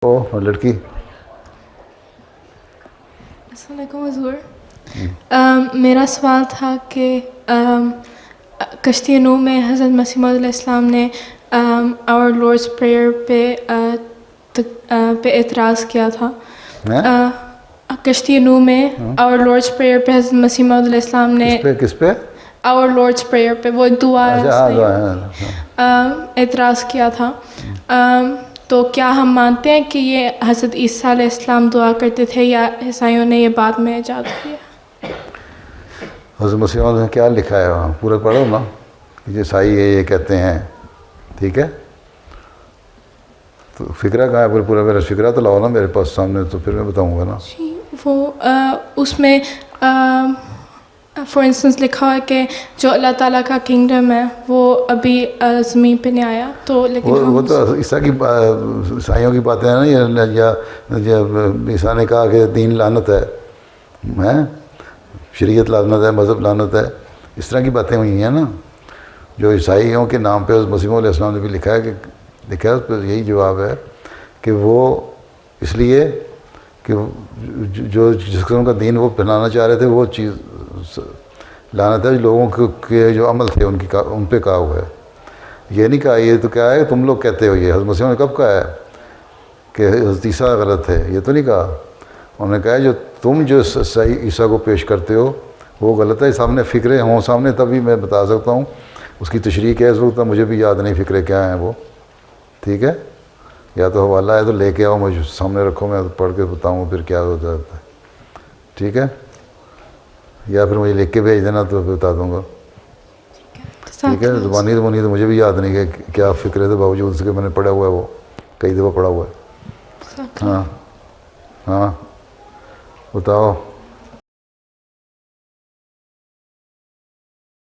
اور لڑکی السلام علیکم حضور. میرا سوال تھا کہ کشتی نوح میں حضرت مسیح موعود علیہ السلام نے آور لارڈس پریئر پہ اعتراض کیا تھا. کشتی نوح میں آور لارڈس پریئر پہ حضرت مسیح موعود علیہ السلام نے کس پہ آور لارڈس پریئر پہ وہ ایک دعا ہے اعتراض کیا تھا. تو کیا ہم مانتے ہیں کہ یہ حضرت عیسیٰ علیہ السلام دعا کرتے تھے یا عیسائیوں نے یہ بعد میں ایجاد کیا؟ حضرت مسیح موعود نے کیا لکھا ہے وہاں پورا پڑھو نا. یہ عیسائی یہ کہتے ہیں, ٹھیک ہے, تو فکرہ کہاں ہے پورا میرا فکرہ تو لاؤ نا میرے پاس سامنے, تو پھر میں بتاؤں گا نا. جی وہ اس میں فار انسٹنس لکھا ہے کہ جو اللہ تعالیٰ کا کنگڈم ہے وہ ابھی زمین پہ نہیں آیا. تو لیکن وہ تو عیسائیوں کی باتیں ہیں نا. یا عیسیٰ نے کہا کہ دین لعنت ہے, شریعت لعنت ہے, مذہب لعنت ہے, اس طرح کی باتیں ہوئی ہیں نا. جو عیسائیوں کے نام پہ مسیح علیہ السلام نے بھی لکھا ہے اس پہ یہی جواب ہے کہ وہ اس لیے کہ جو جس قسم کا دین وہ پھیلانا چاہ رہے تھے وہ چیز لعنت ہے. لوگوں کے جو عمل تھے ان پہ کہا ہوا ہے. یہ نہیں کہا, یہ تو کیا ہے تم لوگ کہتے ہو. یہ حضرت مسیح نے کب کہا ہے کہ حضرت عیسیٰ غلط ہے؟ یہ تو نہیں کہا. انہوں نے کہا ہے جو تم جو صحیح عیسیٰ کو پیش کرتے ہو وہ غلط ہے. سامنے فکرے ہوں سامنے تبھی میں بتا سکتا ہوں. اس کی تشریح کیا اس وقت مجھے بھی یاد نہیں فکرے کیا ہیں وہ, ٹھیک ہے. یا تو حوالہ ہے تو لے کے آؤ, مجھے سامنے رکھو, میں پڑھ کے بتاؤں پھر کیا ہوتا ہے, ٹھیک ہے. یا پھر مجھے لکھ کے بھیج دینا تو بتا دوں گا, ٹھیک ہے. زبانی تو مجھے بھی یاد نہیں کہ کیا فکرے تھے, باوجود اس کے میں نے پڑھا ہوا ہے, وہ کئی دفعہ پڑھا ہوا ہے. ہاں بتاؤ.